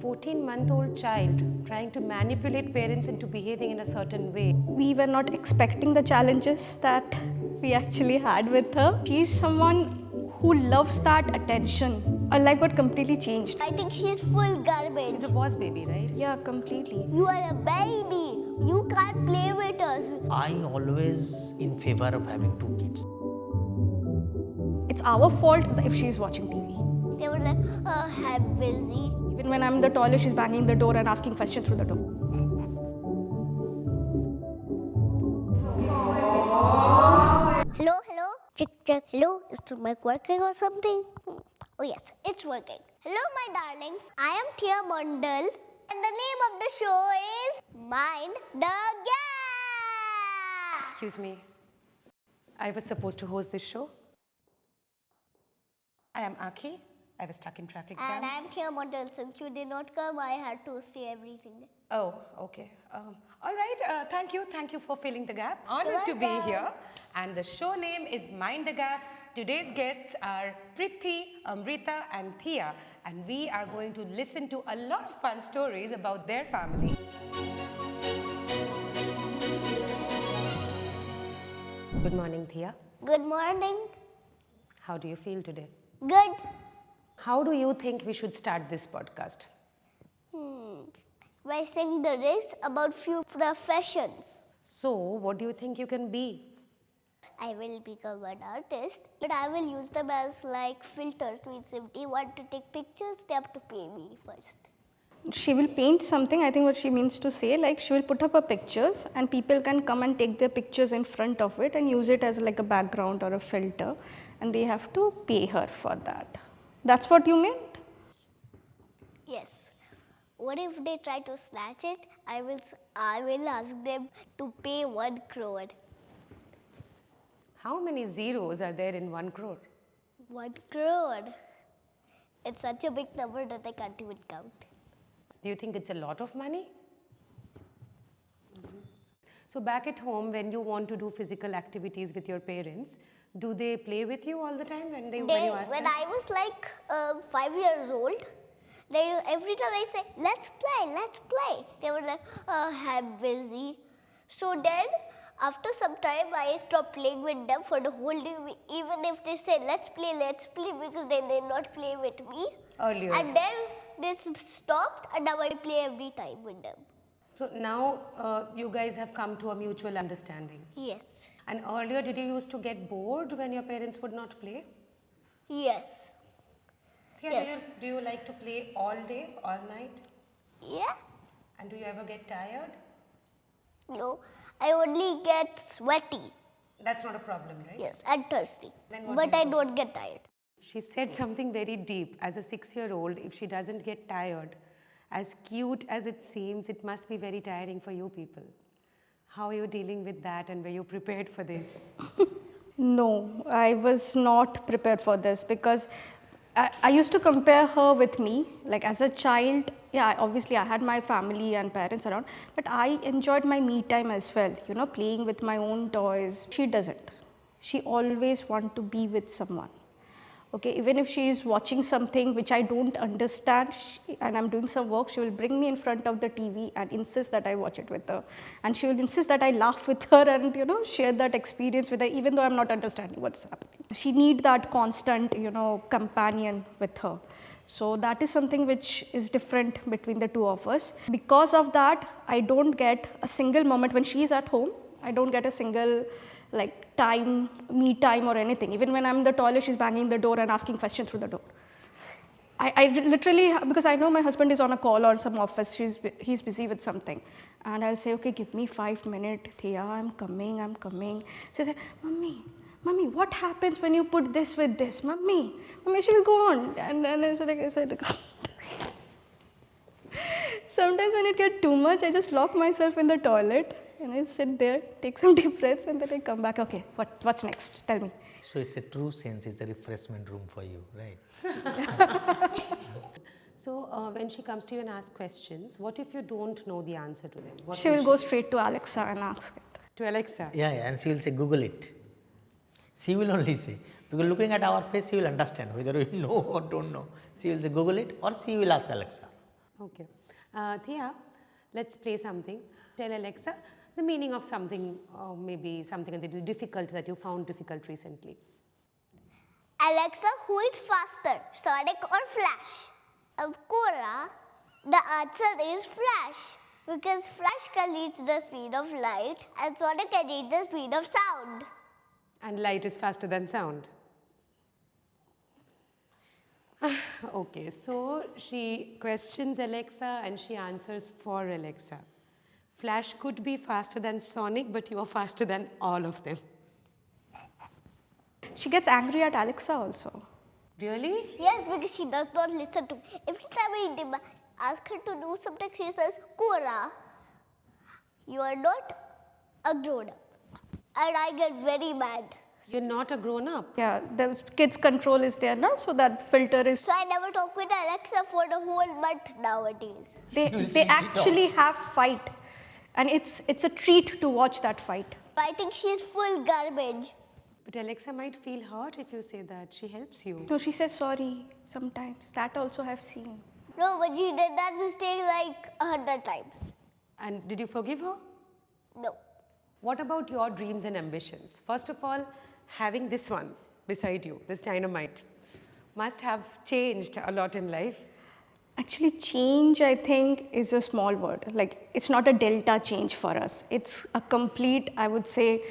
14-month-old child trying to manipulate parents into behaving in a certain way. We were not expecting the challenges that we actually had with her. She's someone who loves that attention. Her life got completely changed. I think she's full garbage. She's a boss baby, right? Yeah, completely. You are a baby. You can't play with us. I always in favor of having 2 kids. It's our fault if she's watching TV. They were like, I'm busy. Even when I'm in the toilet, she's banging the door and asking questions through the door. Hello, hello. Check. Hello, is the mic working or something? Oh yes, it's working. Hello, my darlings. I am Thiya Mondal, and the name of the show is Mind the Gap. Excuse me. I was supposed to host this show. I am Aki. I was stuck in traffic jam. And I am Thiya Mondal. Since you did not come, I had to say everything. Oh, okay. All right. Thank you for filling the gap. Honored to be welcome. here. And the show name is Mind the Gap. Today's guests are Prithvi, Amrita, and Thiya. And we are going to listen to a lot of fun stories about their family. Good morning, Thiya. Good morning. How do you feel today? Good. How do you think we should start this podcast? By saying the race about few professions. So, what do you think you can be? I will become an artist, but I will use them as like filters. Means if they want to take pictures, they have to pay me first. She will paint something, I think what she means to say, like she will put up her pictures and people can come and take their pictures in front of it and use it as like a background or a filter, and they have to pay her for that. That's what you meant? Yes. What if they try to snatch it? I will ask them to pay 1 crore. How many zeros are there in 1 crore? 1 crore. It's such a big number that I can't even count. Do you think it's a lot of money? So back at home, when you want to do physical activities with your parents, do they play with you all the time when you ask When them? I was like 5 years old, every time I say, let's play, they were like, I'm busy. So then, after some time, I stopped playing with them for the whole day. Even if they say, let's play, because they did not play with me. Earlier. And then they stopped, and now I play every time with them. So now you guys have come to a mutual understanding. Yes. And earlier, did you used to get bored when your parents would not play? Yes. Thea, Yes. do you like to play all day, all night? Yeah. And do you ever get tired? No, I only get sweaty. That's not a problem, right? Yes, and thirsty. Then what But do you I do? don't get tired. She said something very deep. As a 6-year-old, if she doesn't get tired, as cute as it seems, it must be very tiring for you people. How are you dealing with that, and were you prepared for this? No, I was not prepared for this because I used to compare her with me. Like as a child, yeah, obviously I had my family and parents around, but I enjoyed my me time as well, you know, playing with my own toys. She doesn't. She always wants to be with someone. Okay, even if she is watching something which I don't understand and I'm doing some work, she will bring me in front of the TV and insist that I watch it with her. And she will insist that I laugh with her and, you know, share that experience with her, even though I'm not understanding what's happening. She needs that constant, you know, companion with her. So that is something which is different between the two of us. Because of that, I don't get a single moment when she is at home. I don't get a single like time, me time or anything. Even when I'm in the toilet, she's banging the door and asking questions through the door. I literally, because I know my husband is on a call or some office, he's busy with something. And I'll say, okay, give me 5 minutes, Thiya, I'm coming. She said, Mommy, what happens when you put this with this? Mommy, she will go on. And then I said, sometimes when it gets too much, I just lock myself in the toilet. And I sit there, take some deep breaths, and then I come back. Okay, what's next? Tell me. So it's a true sense, it's a refreshment room for you, right? So when she comes to you and asks questions, what if you don't know the answer to them? What She will go straight to Alexa and ask it. to Alexa. Yeah, and she will say, Google it. She will only say, because looking at our face, she will understand whether we know or don't know. She will say, Google it, or she will ask Alexa. Okay. Thiya, let's play something. Tell Alexa the meaning of something, maybe something that you difficult that you found difficult recently. Alexa, who is faster, Sonic or Flash? Of course, the answer is Flash because Flash can reach the speed of light and Sonic can reach the speed of sound. And light is faster than sound. Okay, so she questions Alexa and she answers for Alexa. Flash could be faster than Sonic, but you are faster than all of them. She gets angry at Alexa also. Really? Yes, because she does not listen to me. Every time I ask her to do something, she says, Cora, you are not a grown up. And I get very mad. You're not a grown up. Yeah, the kids control is there now, so that filter is. So I never talk with Alexa for the whole month nowadays. They actually have fight, and it's a treat to watch that fight. I think she is full garbage. But Alexa might feel hurt if you say that. She helps you. No, she says sorry sometimes. That also I've seen. No, but she did that mistake like 100 times. And did you forgive her? No. What about your dreams and ambitions? First of all, having this one beside you, this dynamite, must have changed a lot in life. Actually, change, I think, is a small word. Like, it's not a delta change for us. It's a complete, I would say,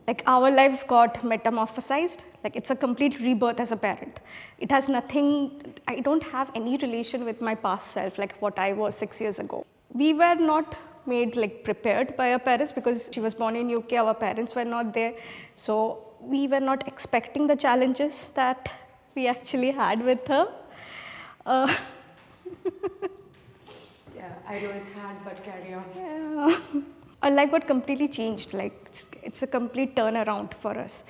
like our life got metamorphosized. Like, it's a complete rebirth as a parent. It has nothing, I don't have any relation with my past self, like what I was 6 years ago. We were not made like prepared by our parents because she was born in UK, our parents were not there. So we were not expecting the challenges that we actually had with her. Yeah, I know it's hard, but carry on. Yeah. Our life got completely changed. Like it's a complete turnaround for us.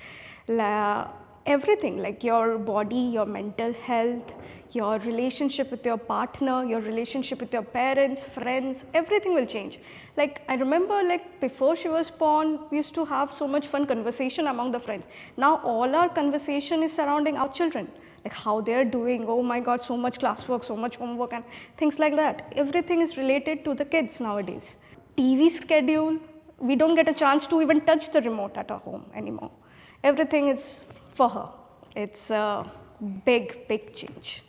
Everything, like your body, your mental health, your relationship with your partner, your relationship with your parents, friends, everything will change. Like I remember, like before she was born, we used to have so much fun conversation among the friends. Now all our conversation is surrounding our children, like how they're doing. Oh my God, so much classwork, so much homework, and things like that. Everything is related to the kids nowadays. TV schedule, we don't get a chance to even touch the remote at our home anymore. Everything is for her. It's a big, big change.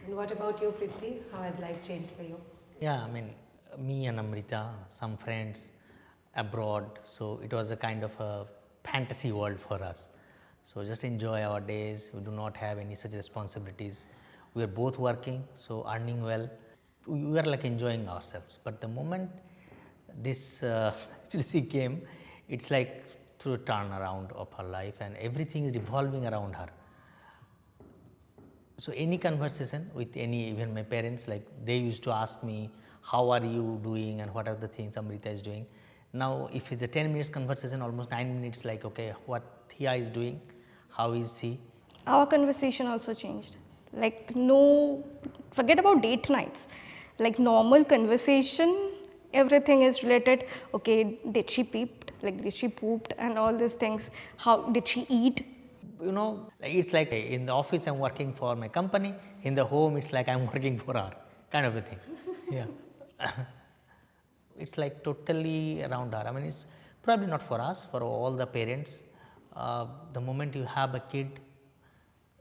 And what about you, Priti? How has life changed for you? Yeah, I mean, me and Amrita, some friends abroad, so it was a kind of a fantasy world for us. So just enjoy our days. We do not have any such responsibilities. We are both working, so earning well. We were like enjoying ourselves. But the moment this she came, it's like through a turnaround of her life, and everything is revolving around her. So any conversation with any, even my parents, like they used to ask me, how are you doing and what are the things Amrita is doing. Now if it's a 10 minutes conversation, almost 9 minutes, like okay, what Thiya is doing, how is he. Our conversation also changed. Like no, forget about date nights. Like normal conversation, everything is related. Okay, did she peeped? Like did she pooped and all these things? How did she eat? You know, it's like in the office I'm working for my company, in the home it's like I'm working for her, kind of a thing. Yeah. It's like totally around her. I mean, it's probably not for us, for all the parents. The moment you have a kid,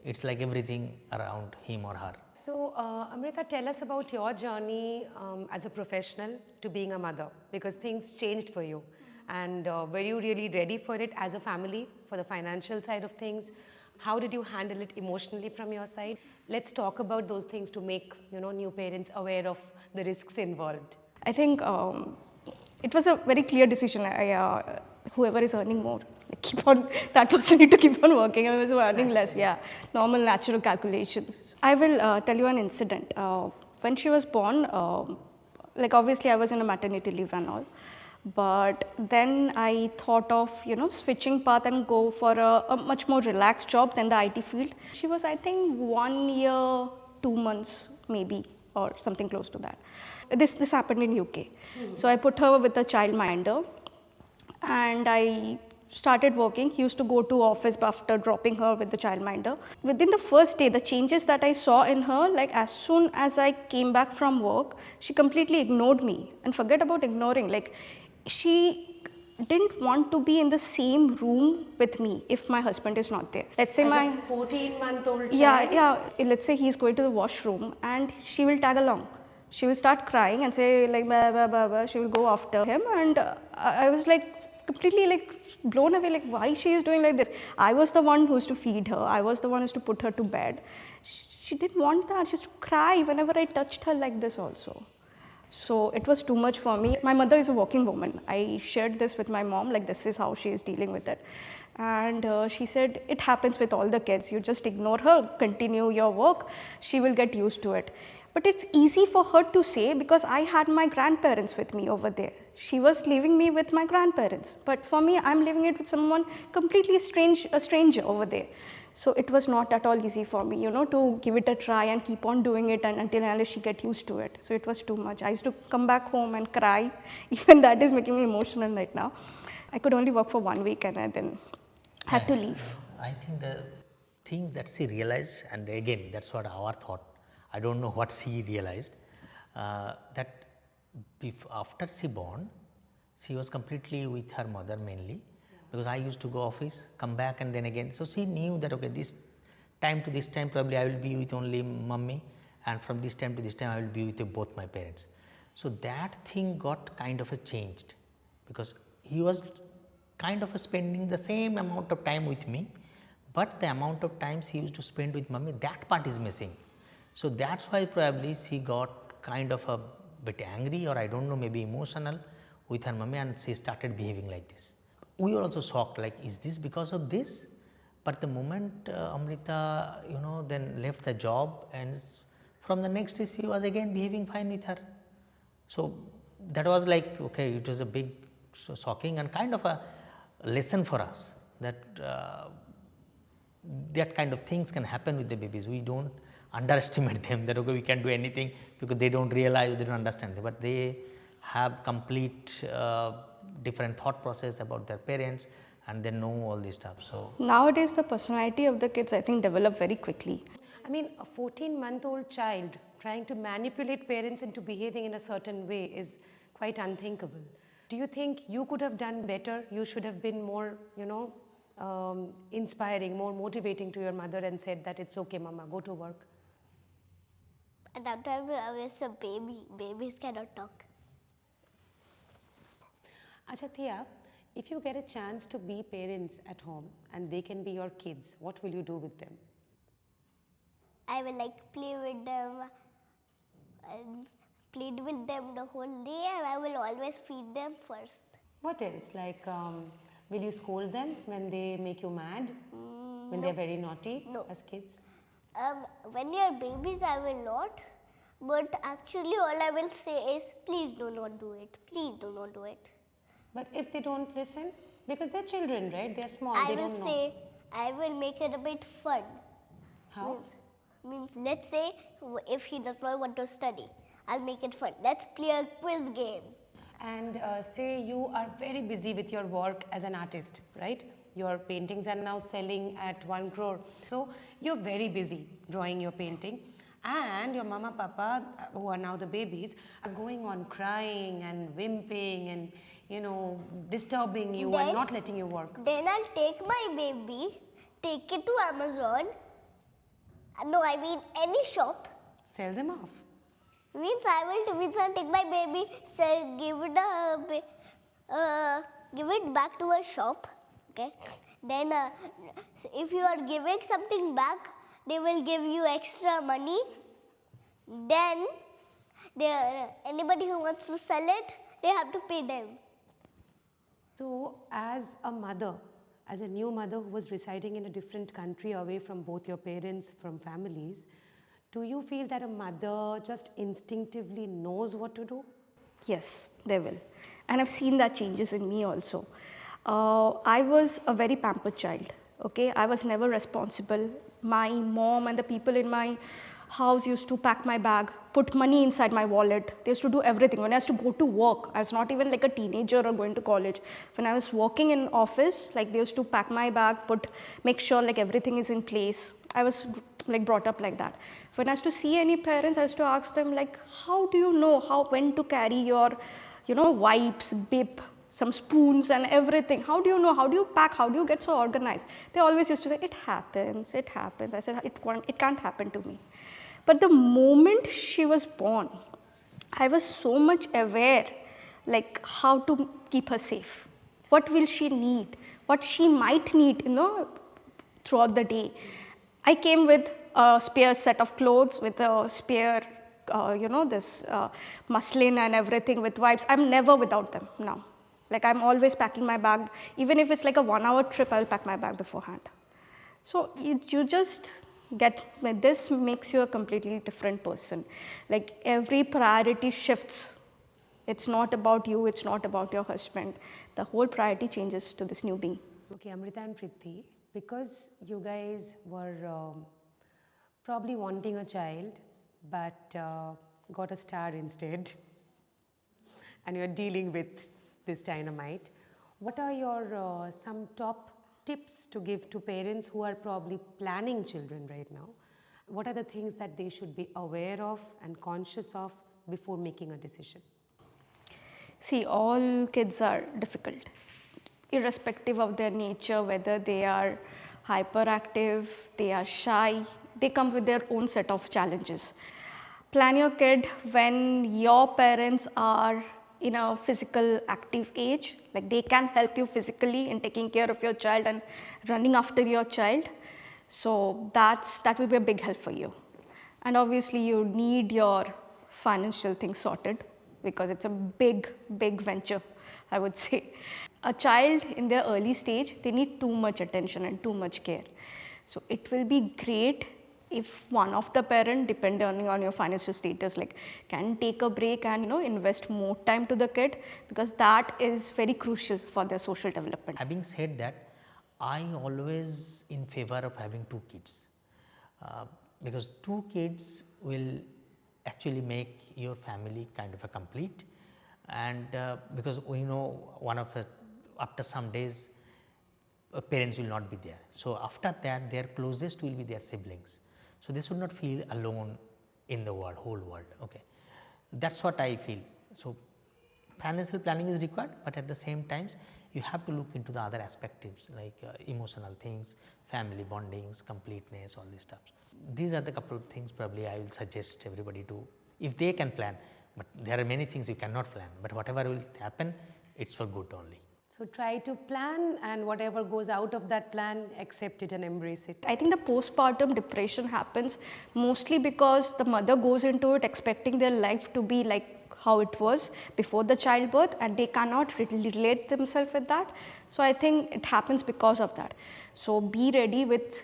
it's like everything around him or her. So, Amrita, tell us about your journey as a professional to being a mother, because things changed for you. And were you really ready for it as a family, for the financial side of things? How did you handle it emotionally from your side? Let's talk about those things to make new parents aware of the risks involved. I think it was a very clear decision. Whoever is earning more, like keep on, that person need to keep on working. I was earning less, yeah, normal natural calculations. I will tell you an incident. When she was born, like obviously I was in a maternity leave and all. But then I thought of, switching path and go for a much more relaxed job than the IT field. She was, I think, 1 year, 2 months maybe, or something close to that. This happened in UK. So I put her with a childminder and I started working. He used to go to office after dropping her with the childminder. Within the first day, the changes that I saw in her, like as soon as I came back from work, she completely ignored me. And forget about ignoring, like she didn't want to be in the same room with me if my husband is not there. Let's say As my a 14-month-old child? yeah, let's say he's going to the washroom and she will tag along. She will start crying and say like blah, blah, blah, blah. She will go after him, and I was like completely like blown away, like why she is doing like this. I was the one who used to feed her. I was the one who used to put her to bed. She didn't want that. She used to cry whenever I touched her like this also. So it was too much for me. My mother is a working woman. I shared this with my mom, like this is how she is dealing with it. And she said, it happens with all the kids. You just ignore her, continue your work, she will get used to it. But it's easy for her to say because I had my grandparents with me over there. She was leaving me with my grandparents. But for me, I'm leaving it with someone completely strange, a stranger over there. So it was not at all easy for me, you know, to give it a try and keep on doing it and until she get used to it. So it was too much. I used to come back home and cry. Even that is making me emotional right now. I could only work for 1 week and I then had to leave. I think the things that she realized, and again, that's what our thought. I don't know what she realized, that after she born, she was completely with her mother mainly, because I used to go office, come back and then again. So she knew that okay, this time to this time probably I will be with only mummy, and from this time to this time I will be with both my parents. So that thing got kind of a changed, because he was kind of a spending the same amount of time with me, but the amount of times he used to spend with mummy, that part is missing. So that's why probably she got kind of a bit angry, or I don't know, maybe emotional with her mummy, and she started behaving like this. We were also shocked, like is this because of this? But the moment Amrita, you know, then left the job, and from the next day she was again behaving fine with her. So that was like, okay, it was a big shocking and kind of a lesson for us, that that kind of things can happen with the babies. We don't underestimate them, that okay, we can do anything, because they don't realize, they don't understand, but they have complete different thought process about their parents, and they know all this stuff. So Nowadays, the personality of the kids, I think, develop very quickly. I mean, a 14-month-old child trying to manipulate parents into behaving in a certain way is quite unthinkable. Do you think you could have done better? You should have been more, you know, inspiring, more motivating to your mother and said that it's okay, mama, go to work. At that time, I was a baby. Babies cannot talk. Acha, Thiya, if you get a chance to be parents at home and they can be your kids, what will you do with them? I will like play with them and played with them the whole day, and I will always feed them first. What else? Like, will you scold them when they make you mad? When No. they're very naughty No. as kids? When they are babies, I will not. But actually, all I will say is, please do not do it. Please do not do it. But if they don't listen, because they're children, right? They're small, I they will don't know. say, I will make it a bit fun. How? Means, let's say, if he does not want to study, I'll make it fun. Let's play a quiz game. And say you are very busy with your work as an artist, right? Your paintings are now selling at 1 crore. So you're very busy drawing your painting, and your mama, papa, who are now the babies, are going on crying and whimpering and, you know, disturbing you and not letting you work. Then I'll take my baby, take it to Amazon. No, I mean any shop. Sell them off. Means I'll take my baby, say, give it back to a shop. Okay. Then if you are giving something back, they will give you extra money. Then anybody who wants to sell it, they have to pay them. So as a mother, as a new mother who was residing in a different country away from both your parents, from families, do you feel that a mother just instinctively knows what to do? Yes, they will. And I've seen that changes in me also. I was a very pampered child, okay? I was never responsible. My mom and the people in my house used to pack my bag, put money inside my wallet. They used to do everything. When I used to go to work, I was not even like a teenager or going to college. When I was working in office, like they used to pack my bag, make sure like everything is in place. I was like brought up like that. When I used to see any parents, I used to ask them like, how do you know when to carry your, wipes, bib, some spoons and everything? How do you know? How do you pack? How do you get so organized? They always used to say, it happens, it happens. I said, it can't happen to me. But the moment she was born, I was so much aware, like how to keep her safe. What will she need? What she might need, throughout the day. I came with a spare set of clothes, with a spare, this muslin and everything with wipes. I'm never without them now. Like I'm always packing my bag. Even if it's like a 1 hour trip, I'll pack my bag beforehand. So you just this makes you a completely different person. Like every priority shifts. It's not about you, it's not about your husband. The whole priority changes to this new being. Okay, Amrita and Priti, because you guys were probably wanting a child, but got a star instead, and you're dealing with this dynamite, what are your some top tips to give to parents who are probably planning children right now? What are the things that they should be aware of and conscious of before making a decision? See, all kids are difficult, irrespective of their nature, whether they are hyperactive, they are shy, they come with their own set of challenges. Plan your kid when your parents are in a physical active age, like they can help you physically in taking care of your child and running after your child. So that will be a big help for you. And obviously you need your financial things sorted because it's a big venture, I would say. A child in their early stage, they need too much attention and too much care. So it will be great if one of the parent, depending on your financial status, like can take a break and invest more time to the kid, because that is very crucial for their social development. Having said that, I always in favor of having 2 kids, because 2 kids will actually make your family kind of a complete, and because we know after some days parents will not be there. So after that their closest will be their siblings. So they should not feel alone in the whole world. Okay, that's what I feel. So financial planning is required, but at the same times you have to look into the other aspects like emotional things, family bondings, completeness, all these stuff. These are the couple of things probably I will suggest everybody to, if they can plan. But there are many things you cannot plan, but whatever will happen, it's for good only. So try to plan, and whatever goes out of that plan, accept it and embrace it. I think the postpartum depression happens mostly because the mother goes into it expecting their life to be like how it was before the childbirth, and they cannot relate themselves with that. So I think it happens because of that. So be ready with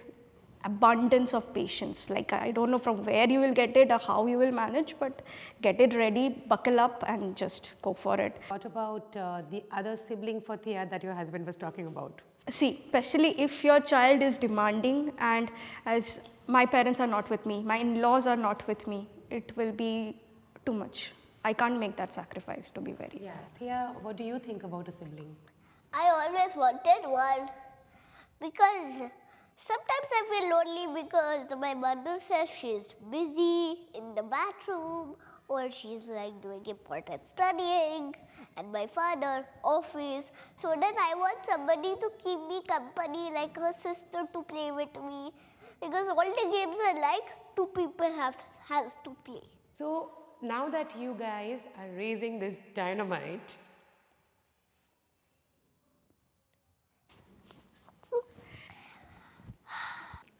abundance of patience. Like I don't know from where you will get it or how you will manage, but get it ready, buckle up and just go for it. What about the other sibling for Thiya that your husband was talking about? See, especially if your child is demanding, and as my parents are not with me, my in-laws are not with me, it will be too much. I can't make that sacrifice, to be very. Yeah, Thiya, what do you think about a sibling? I always wanted one because sometimes I feel lonely because my mother says she's busy in the bathroom or she's like doing important studying, and my father office. So then I want somebody to keep me company, like a sister to play with me, because all the games are like 2 people has to play. So now that you guys are raising this dynamite,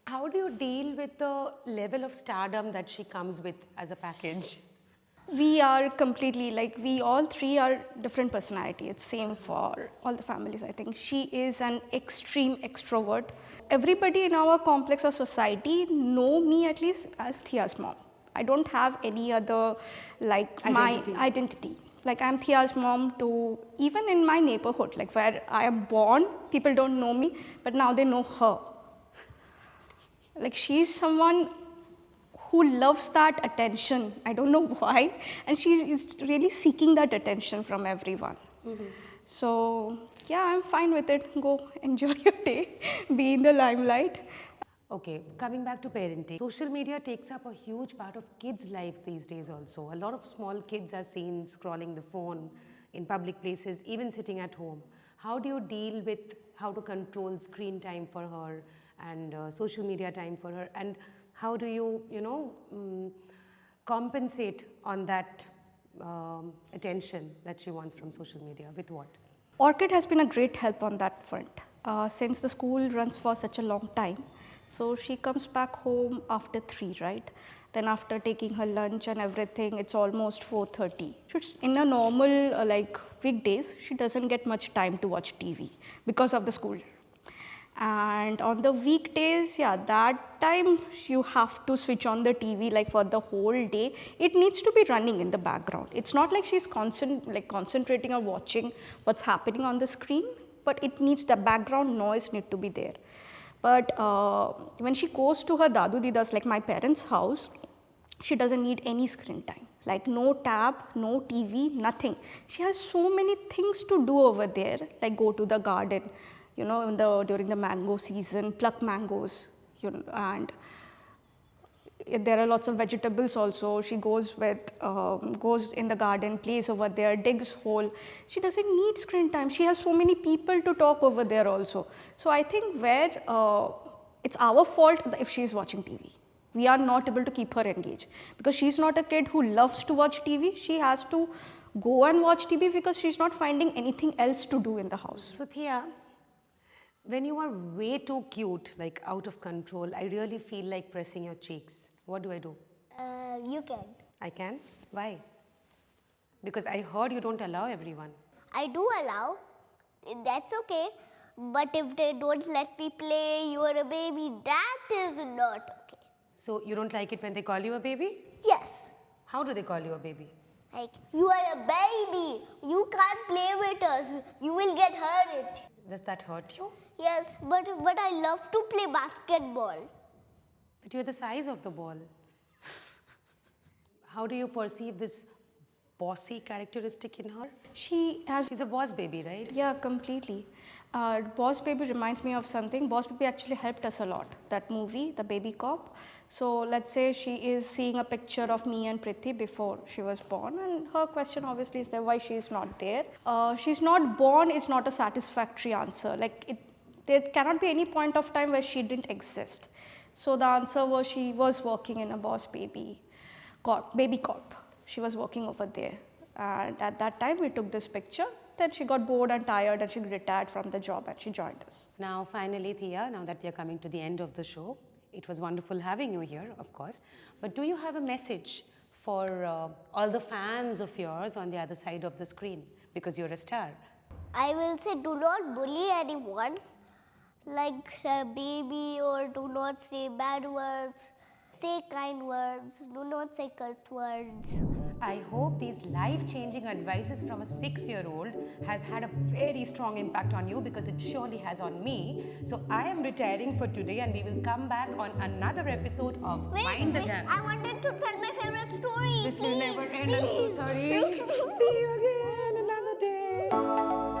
how do you deal with the level of stardom that she comes with as a package? We are completely, like we all 3 are different personality. It's same for all the families, I think. She is an extreme extrovert. Everybody in our complex or society know me at least as Thiya's mom. I don't have any other like Identity. my identity. Like I'm Thiya's mom to even in my neighborhood, like where I am born, people don't know me, but now they know her. Like she's someone who loves that attention. I don't know why. And she is really seeking that attention from everyone. So, yeah, I'm fine with it. Go enjoy your day, be in the limelight. Okay, coming back to parenting, social media takes up a huge part of kids' lives these days also. A lot of small kids are seen scrolling the phone in public places, even sitting at home. How do you deal with how to control screen time for her and social media time for her? And how do you, compensate on that attention that she wants from social media? With what? Orchid has been a great help on that front. Since the school runs for such a long time, so she comes back home after 3, right? Then after taking her lunch and everything, it's almost 4:30. In a normal weekdays, she doesn't get much time to watch TV because of the school. And on the weekdays, yeah, that time you have to switch on the TV like for the whole day. It needs to be running in the background. It's not like she's concentrating or watching what's happening on the screen, but it needs the background noise need to be there. But when she goes to her dadu didas, like my parents' house, she doesn't need any screen time. Like no tab, no TV, nothing. She has so many things to do over there, like go to the garden, during the mango season, pluck mangoes, and there are lots of vegetables also. She goes goes in the garden, plays over there, digs hole. She doesn't need screen time. She has so many people to talk over there also. So I think where it's our fault if she is watching TV. We are not able to keep her engaged because she's not a kid who loves to watch TV. She has to go and watch TV because she's not finding anything else to do in the house. So Thiya, when you are way too cute, like out of control, I really feel like pressing your cheeks. What do I do? You can. I can? Why? Because I heard you don't allow everyone. I do allow. That's okay. But if they don't let me play, you are a baby, that is not okay. So you don't like it when they call you a baby? Yes. How do they call you a baby? Like, you are a baby. You can't play with us. You will get hurt. Does that hurt you? Yes, but I love to play basketball. But you're the size of the ball. How do you perceive this bossy characteristic in her? She's a boss baby, right? Yeah, completely. Boss Baby reminds me of something. Boss Baby actually helped us a lot. That movie, The Baby Cop. So let's say she is seeing a picture of me and Priti before she was born, and her question obviously is that why she is not there. She's not born is not a satisfactory answer. There cannot be any point of time where she didn't exist. So the answer was she was working in a Boss Baby Corp. She was working over there. And at that time we took this picture. Then she got bored and tired and she retired from the job and she joined us. Now finally, Thiya, now that we are coming to the end of the show, it was wonderful having you here, of course. But do you have a message for all the fans of yours on the other side of the screen? Because you're a star. I will say do not bully anyone, like a baby, or do not say bad words. Say kind words, do not say cursed words. I hope these life-changing advices from a 6-year-old has had a very strong impact on you, because it surely has on me. So I am retiring for today and we will come back on another episode of Mind the Gap. I wanted to tell my favorite story. This will never end. I'm so Please. sorry. See you again another day.